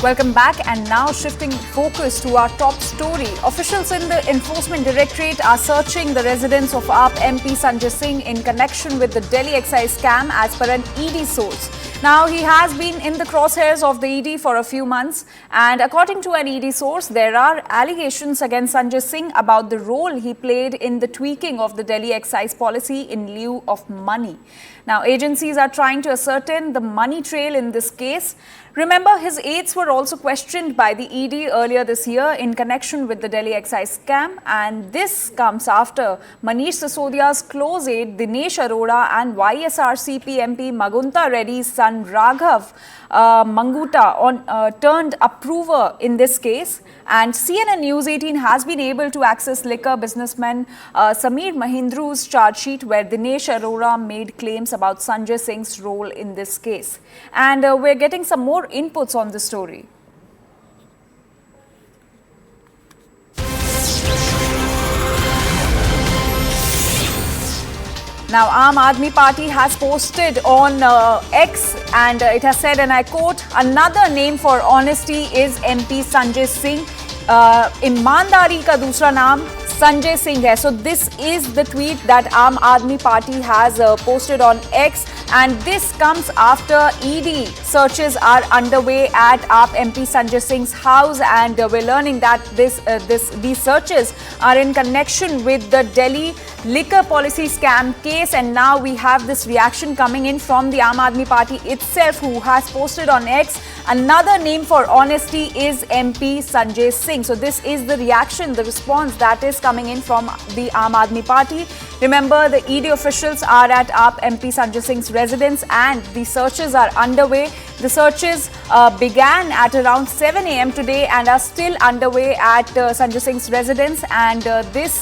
Welcome back, and now shifting focus to our top story. Officials in the Enforcement Directorate are searching the residence of AAP MP Sanjay Singh in connection with the Delhi Excise scam as per an ED source. Now, he has been in the crosshairs of the ED for a few months, and according to an ED source, there are allegations against Sanjay Singh about the role he played in the tweaking of the Delhi excise policy in lieu of money. Now, agencies are trying to ascertain the money trail in this case. Remember, his aides were also questioned by the ED earlier this year in connection with the Delhi excise scam, and this comes after Manish Sisodia's close aide Dinesh Arora and YSRCP MP Magunta Reddy's son Raghav Manguta turned approver in this case. And CNN News 18 has been able to access liquor businessman Sameer Mahindru's charge sheet, where Dinesh Arora made claims about Sanjay Singh's role in this case. And we're getting some more inputs on the story. Now, Aam Aadmi Party has posted on X, and it has said, and I quote, "Another name for honesty is MP Sanjay Singh. ईमानदारी का दूसरा नाम Sanjay Singh hai." So this is the tweet that Aam Aadmi Party has posted on X, and this comes after ED searches are underway at AAP MP Sanjay Singh's house, and we're learning that these searches are in connection with the Delhi liquor policy scam case. And now we have this reaction coming in from the Aam Aadmi Party itself, who has posted on X, "Another name for honesty is MP Sanjay Singh." So this is the reaction, the response that is coming in from the Aam Aadmi Party. Remember, the ED officials are at AAP MP Sanjay Singh's residence, and the searches are underway. The searches began at around 7 a.m. today and are still underway at Sanjay Singh's residence, and this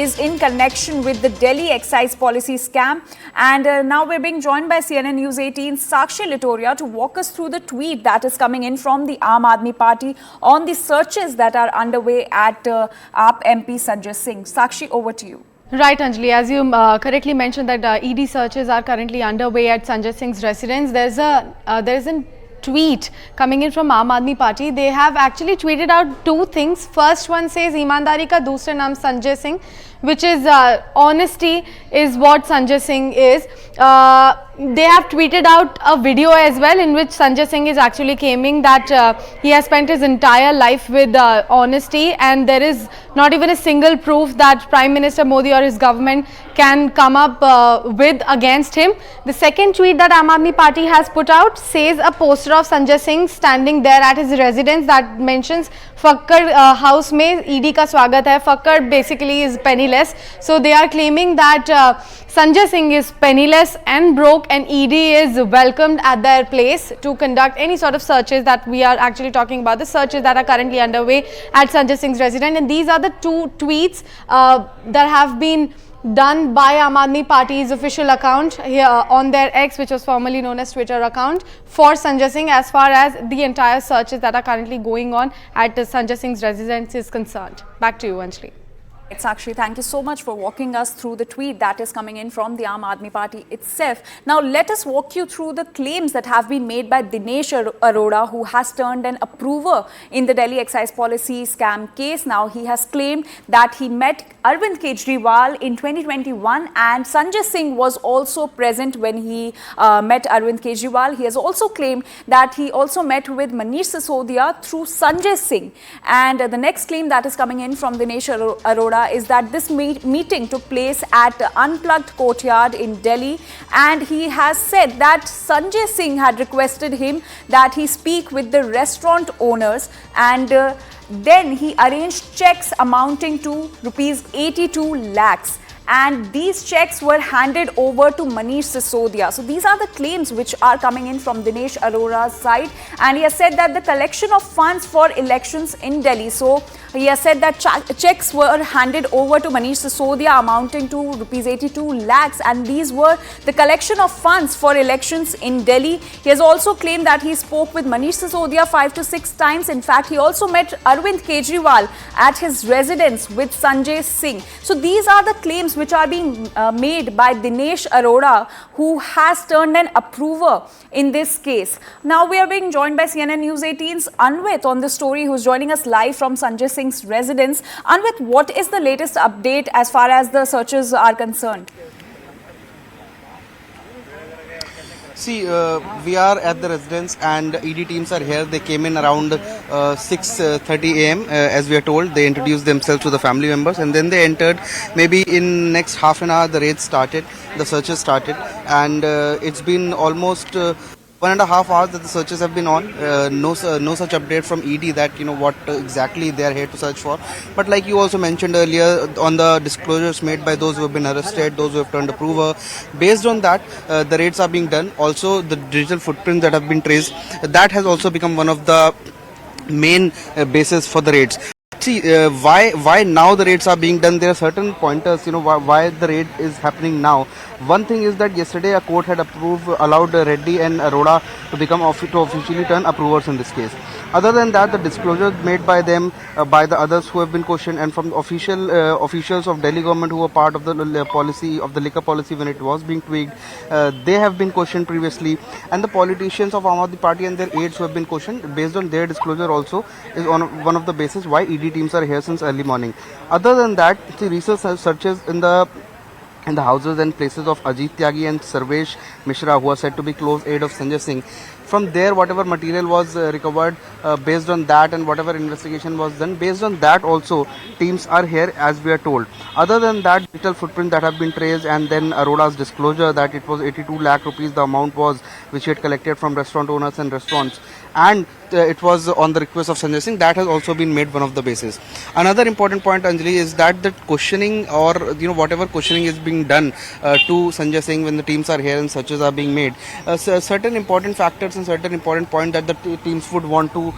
is in connection with the Delhi excise policy scam. And now we're being joined by CNN News 18's Sakshi Litoria to walk us through the tweet that is coming in from the Aam Aadmi Party on the searches that are underway at AAP MP Sanjay Singh. Sakshi, over to you. Right, Anjali, as you correctly mentioned that ED searches are currently underway at Sanjay Singh's residence. There's a tweet coming in from Aam Aadmi Party. They have actually tweeted out two things. First one says, "ईमानदारी का दूसरा नाम Sanjay Singh," which is honesty is what Sanjay Singh is. They have tweeted out a video as well in which Sanjay Singh is actually claiming that he has spent his entire life with honesty, and there is not even a single proof that Prime Minister Modi or his government can come up with against him. The second tweet that Aam Aadmi Party has put out says a poster of Sanjay Singh standing there at his residence that mentions Fakkar house mein ED ka swagat hai. Fakkar basically is penniless. So they are claiming that Sanjay Singh is penniless and broke, and ED is welcomed at their place to conduct any sort of searches that we are actually talking about, the searches that are currently underway at Sanjay Singh's residence. And these are the two tweets that have been done by Aam Aadmi Party's official account here on their X, which was formerly known as Twitter account, for Sanjay Singh, as far as the entire searches that are currently going on at Sanjay Singh's residence is concerned. Back to you, Anjali. Sakshi, thank you so much for walking us through the tweet that is coming in from the Aam Aadmi Party itself. Now, let us walk you through the claims that have been made by Dinesh Arora, who has turned an approver in the Delhi excise policy scam case. Now, he has claimed that he met Arvind Kejriwal in 2021, and Sanjay Singh was also present when he met Arvind Kejriwal. He has also claimed that he also met with Manish Sisodia through Sanjay Singh. And the next claim that is coming in from Dinesh Arora is that this meeting took place at Unplugged Courtyard in Delhi, and he has said that Sanjay Singh had requested him that he speak with the restaurant owners, and then he arranged checks amounting to rupees 82 lakhs. And these checks were handed over to Manish Sisodia. So these are the claims which are coming in from Dinesh Arora's side, and he has said that the collection of funds for elections in Delhi, so He has said that checks were handed over to Manish Sisodia amounting to rupees 82 lakhs, and these were the collection of funds for elections in Delhi. He has also claimed that he spoke with Manish Sisodia 5 to 6 times. In fact, he also met Arvind Kejriwal at his residence with Sanjay Singh. So these are the claims which are being made by Dinesh Arora, who has turned an approver in this case. Now we are being joined by CNN News 18's Anvit on the story, who's joining us live from Sanjay Singh's residence. Anvit, what is the latest update as far as the searches are concerned? See, we are at the residence and ED teams are here. They came in around 6:30 a.m. As we are told. They introduced themselves to the family members and then they entered. Maybe in next half an hour the raids started, the searches started, and it's been almost 1.5 hours that the searches have been on. No such update from ED that what exactly they are here to search for. But like you also mentioned earlier, on the disclosures made by those who have been arrested, those who have turned approver, based on that, the raids are being done. Also, the digital footprints that have been traced, that has also become one of the main basis for the raids. See, why now the raids are being done? There are certain pointers, why the raid is happening now. One thing is that yesterday a court had allowed Reddy and Arora to become to officially turn approvers in this case. Other than that, the disclosures made by them, by the others who have been questioned, and from the officials of Delhi government who were part of the policy of the liquor policy when it was being tweaked, they have been questioned previously, and the politicians of Aam Aadmi Party and their aides who have been questioned based on their disclosure also is on one of the basis why ED teams are here since early morning. Other than that, the research searches in the houses and places of Ajit Tyagi and Sarvesh Mishra, who are said to be close aide of Sanjay Singh. From there, whatever material was recovered, based on that, and whatever investigation was done, based on that also, teams are here as we are told. Other than that, digital footprints that have been traced, and then Arora's disclosure that it was 82 lakh rupees the amount was which he had collected from restaurant owners and restaurants, and it was on the request of Sanjay Singh, that has also been made one of the bases. Another important point, Anjali, is that the questioning or whatever questioning is being done to Sanjay Singh when the teams are here and searches are being made, certain important factors and certain important point that the teams would want to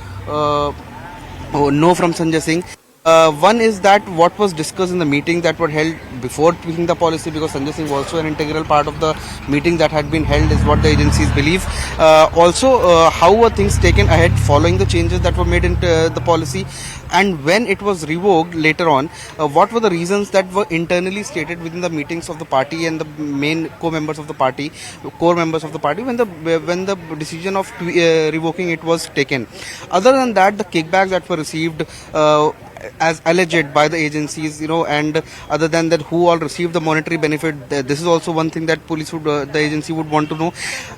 know from Sanjay Singh. One is that what was discussed in the meeting that were held before tweaking the policy, because Sanjay Singh was also an integral part of the meeting that had been held, is what the agencies believe. Also, how were things taken ahead following the changes that were made in the policy, and when it was revoked later on, what were the reasons that were internally stated within the meetings of the party and the main core members of the party when the decision of revoking it was taken. Other than that, the kickbacks that were received as alleged by the agencies, and other than that, who all received the monetary benefit, this is also one thing that the agency would want to know.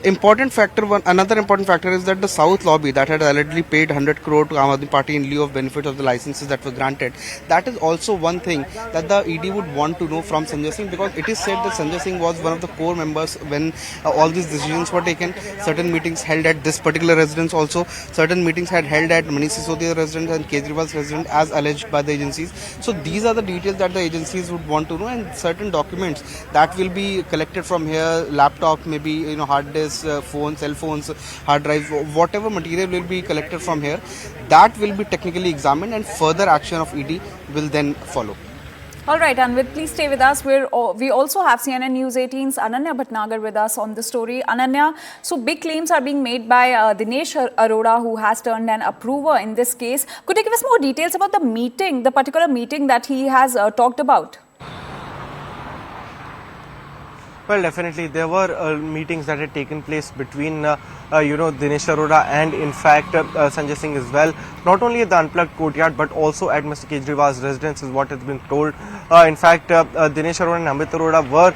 Another important factor is that the South lobby that had allegedly paid 100 crore to Aam Aadmi Party in lieu of benefit of the licenses that were granted, that is also one thing that the ED would want to know from Sanjay Singh, because it is said that Sanjay Singh was one of the core members when all these decisions were taken. Certain meetings held at this particular residence also, certain meetings had held at Manish Sisodia's residence and Kejriwal's residence as alleged by the agencies. So these are the details that the agencies would want to know, and certain documents that will be collected from here, laptop, maybe hard disk, phones, cell phones, hard drives, whatever material will be collected from here, that will be technically examined and further action of ED will then follow. All right, Anvit, please stay with us. We also have CNN News 18's Ananya Bhatnagar with us on the story. Ananya, so big claims are being made by Dinesh Arora, who has turned an approver in this case. Could you give us more details about the meeting, the particular meeting that he has talked about? Well, definitely there were meetings that had taken place between Dinesh Arora and in fact Sanjay Singh as well. Not only at the Unplugged courtyard but also at Mr. Kejriwal's residence is what has been told. In fact, Dinesh Arora and Amit Arora were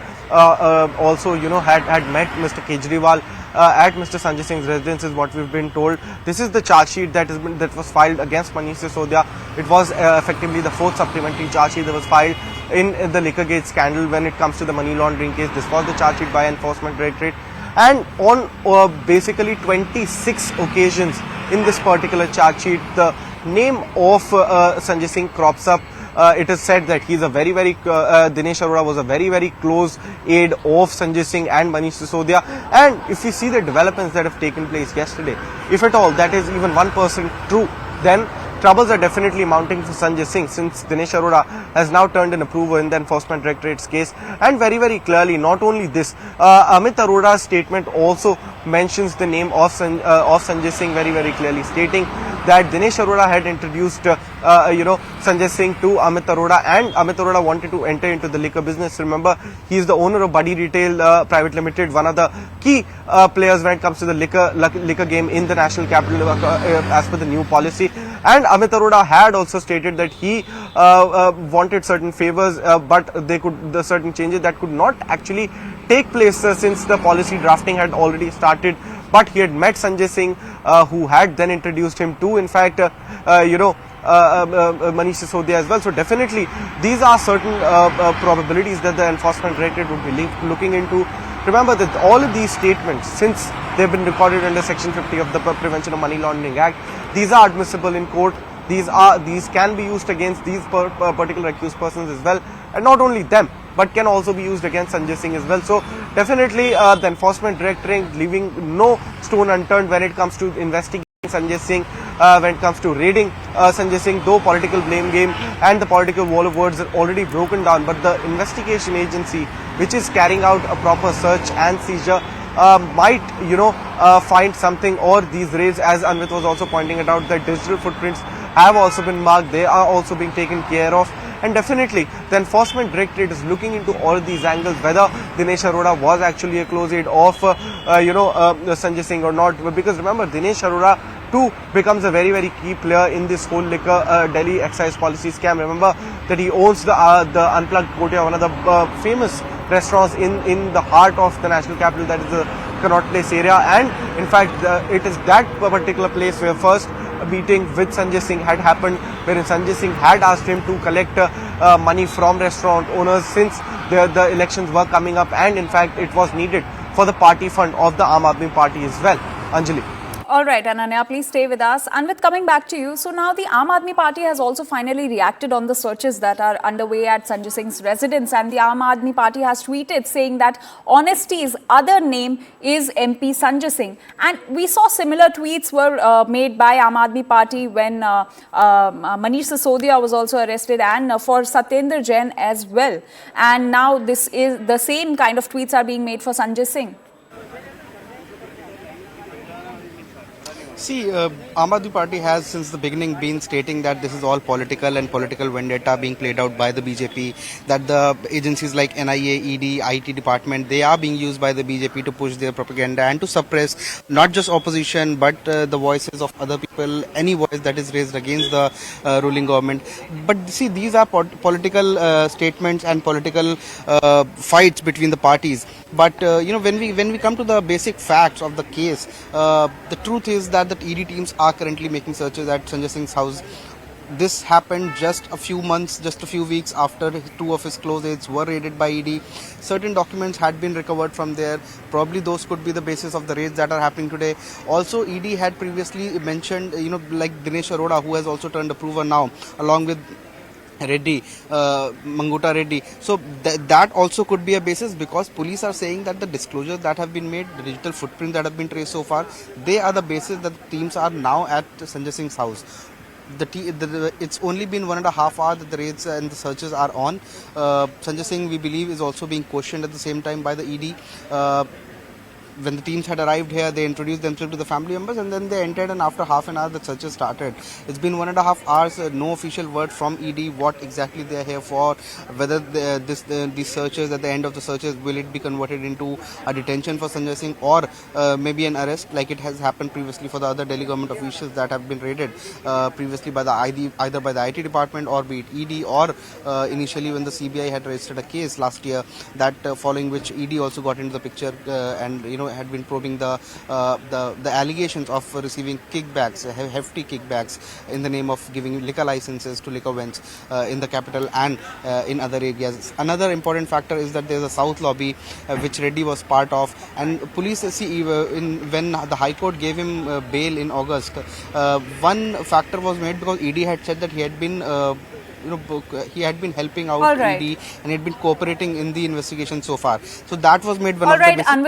also had met Mr. Kejriwal at Mr. Sanjay Singh's residence is what we've been told. This is the charge sheet that was filed against Manish Sisodia. It was effectively the fourth supplementary charge sheet that was filed in the Liquorgate scandal when it comes to the money laundering case. This was the charge sheet by Enforcement Directorate, and on basically 26 occasions in this particular charge sheet, the name of Sanjay Singh crops up. It is said that he's Dinesh Arora was a very close aide of Sanjay Singh and Manish Sisodia. And if we see the developments that have taken place yesterday, if at all that is even 1% true, then troubles are definitely mounting for Sanjay Singh, since Dinesh Arora has now turned an approver in the Enforcement Directorate's case. And very, very clearly, not only this, Amit Arora's statement also mentions the name of Sanjay Singh very, very clearly, stating that Dinesh Arora had introduced, Sanjay Singh to Amit Arora, and Amit Arora wanted to enter into the liquor business. Remember, he is the owner of Buddy Retail Private Limited, one of the key players when it comes to the liquor game in the national capital as per the new policy. And Amit Arora had also stated that he wanted certain favors, but the certain changes that could not actually take place since the policy drafting had already started. But he had met Sanjay Singh, who had then introduced him to, in fact, Manish Sisodia as well. So definitely, these are certain probabilities that the Enforcement Directorate would be looking into. Remember that all of these statements, since they've been recorded under Section 50 of the Prevention of Money Laundering Act, these are admissible in court. These can be used against these particular accused persons as well, and not only them, but can also be used against Sanjay Singh as well. So definitely, the Enforcement Directorate leaving no stone unturned when it comes to investigating Sanjay Singh, when it comes to raiding Sanjay Singh, though political blame game and the political wall of words are already broken down, but the investigation agency, which is carrying out a proper search and seizure, might find something. Or these raids, as Anvit was also pointing it out, that digital footprints have also been marked, they are also being taken care of. And definitely, the Enforcement Directorate is looking into all of these angles, whether Dinesh Arora was actually a close aide of, Sanjay Singh or not. Because remember, Dinesh Arora too becomes a very, very key player in this whole liquor Delhi excise policy scam. Remember that he owns the Unplugged Courtyard, one of the famous restaurants in the heart of the national capital, that is the Connaught Place area. And in fact, it is that particular place where first meeting with Sanjay Singh had happened, wherein Sanjay Singh had asked him to collect money from restaurant owners, since the elections were coming up, and in fact it was needed for the party fund of the Aam Aadmi Party as well. Anjali. All right, Ananya, please stay with us. And with coming back to you, so now the Aam Aadmi Party has also finally reacted on the searches that are underway at Sanjay Singh's residence, and the Aam Aadmi Party has tweeted saying that Honesty's other name is MP Sanjay Singh. And we saw similar tweets were made by Aam Aadmi Party when Manish Sisodia was also arrested, and for Satyendra Jain as well. And now this is the same kind of tweets are being made for Sanjay Singh. See, Aam Aadmi Party has since the beginning been stating that this is all political and political vendetta being played out by the BJP, that the agencies like NIA, ED, IT department, they are being used by the BJP to push their propaganda and to suppress not just opposition but the voices of other people, any voice that is raised against the ruling government. But see, these are political statements and political fights between the parties. But when we come to the basic facts of the case, the truth is that the ED teams are currently making searches at Sanjay Singh's house. This happened just a few weeks after two of his close aides were raided by ED. Certain documents had been recovered from there. Probably those could be the basis of the raids that are happening today. Also, ED had previously mentioned, like Dinesh Arora, who has also turned approver now, along with Reddy, Manguta Reddy. So that also could be a basis, because police are saying that the disclosures that have been made, the digital footprints that have been traced so far, they are the basis that the teams are now at Sanjay Singh's house. It's only been 1.5 hours that the raids and the searches are on. Sanjay Singh, we believe, is also being questioned at the same time by the ED. When the teams had arrived here, they introduced themselves to the family members, and then they entered, and after half an hour the searches started. It's been 1.5 hours, no official word from ED what exactly they are here for, whether these searches, at the end of the searches, will it be converted into a detention for Sanjay Singh, or maybe an arrest, like it has happened previously for the other Delhi government officials that have been raided previously by the either by the IT department, or be it ED, or initially when the CBI had registered a case last year, that following which ED also got into the picture and had been probing the allegations of receiving kickbacks, hefty kickbacks, in the name of giving liquor licenses to liquor vends in the capital and in other areas. Another important factor is that there is a South lobby which Reddy was part of, and police when the High Court gave him bail in August, one factor was made because ED had said that he had been he had been helping out ED, and he had been cooperating in the investigation so far. So that was made one of the